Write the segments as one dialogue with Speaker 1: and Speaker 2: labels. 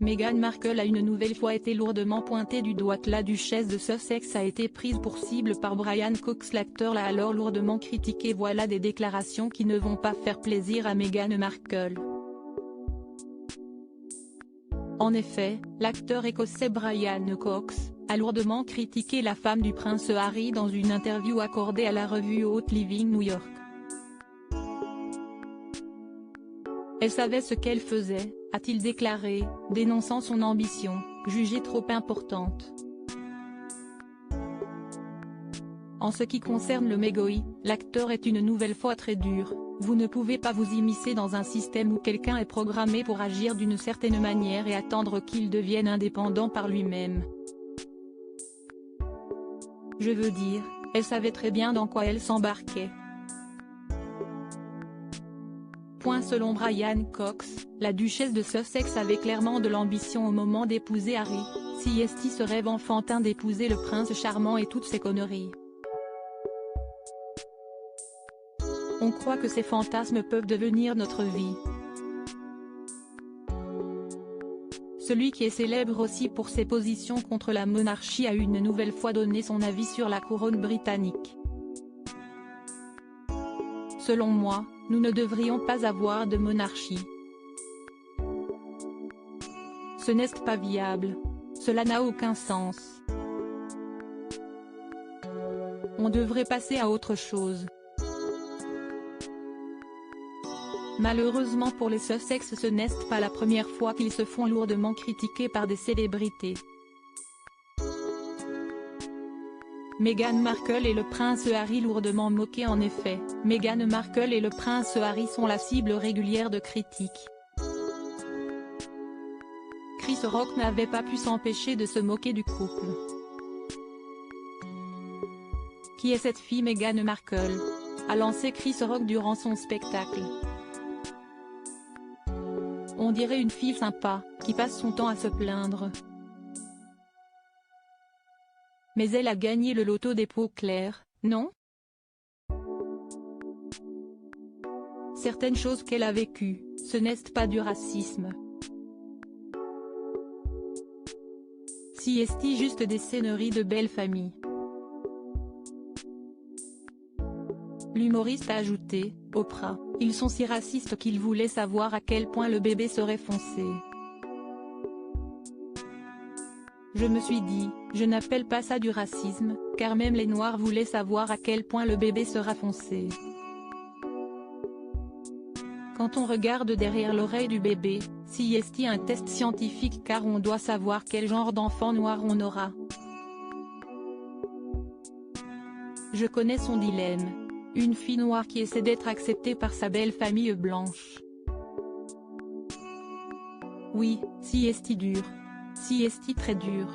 Speaker 1: Meghan Markle a une nouvelle fois été lourdement pointée du doigt. La duchesse de Sussex a été prise pour cible par Brian Cox. L'acteur l'a alors lourdement critiqué. Voilà des déclarations qui ne vont pas faire plaisir à Meghan Markle. En effet, l'acteur écossais Brian Cox a lourdement critiqué la femme du prince Harry dans une interview accordée à la revue Haute Living New York. Elle savait ce qu'elle faisait, a-t-il déclaré, dénonçant son ambition, jugée trop importante. En ce qui concerne le Megoi, l'acteur est une nouvelle fois très dur. Vous ne pouvez pas vous immiscer dans un système où quelqu'un est programmé pour agir d'une certaine manière et attendre qu'il devienne indépendant par lui-même. Je veux dire, elle savait très bien dans quoi elle s'embarquait. Selon Brian Cox, la duchesse de Sussex avait clairement de l'ambition au moment d'épouser Harry, si est-il ce rêve enfantin d'épouser le prince charmant et toutes ces conneries. On croit que ces fantasmes peuvent devenir notre vie. Celui qui est célèbre aussi pour ses positions contre la monarchie a une nouvelle fois donné son avis sur la couronne britannique. Selon moi, nous ne devrions pas avoir de monarchie. Ce n'est pas viable. Cela n'a aucun sens. On devrait passer à autre chose. Malheureusement pour les Sussex, ce n'est pas la première fois qu'ils se font lourdement critiquer par des célébrités. Meghan Markle et le prince Harry lourdement moqués. En effet, Meghan Markle et le prince Harry sont la cible régulière de critiques. Chris Rock n'avait pas pu s'empêcher de se moquer du couple. Qui est cette fille Meghan Markle? A lancé Chris Rock durant son spectacle. On dirait une fille sympa, qui passe son temps à se plaindre. Mais elle a gagné le loto des peaux claires, non? Certaines choses qu'elle a vécues, ce n'est pas du racisme. Si est-il juste des scéneries de belle famille. L'humoriste a ajouté, Oprah, ils sont si racistes qu'ils voulaient savoir à quel point le bébé serait foncé. Je me suis dit, je n'appelle pas ça du racisme, car même les Noirs voulaient savoir à quel point le bébé sera foncé. Quand on regarde derrière l'oreille du bébé, si est-il un test scientifique car on doit savoir quel genre d'enfant noir on aura. Je connais son dilemme. Une fille noire qui essaie d'être acceptée par sa belle famille blanche. Oui, si est-il dur. Si est-il très dur.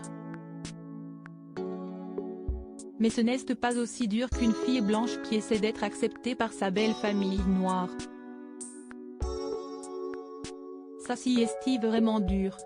Speaker 1: Mais ce n'est pas aussi dur qu'une fille blanche qui essaie d'être acceptée par sa belle famille noire. Ça si est-il vraiment dur.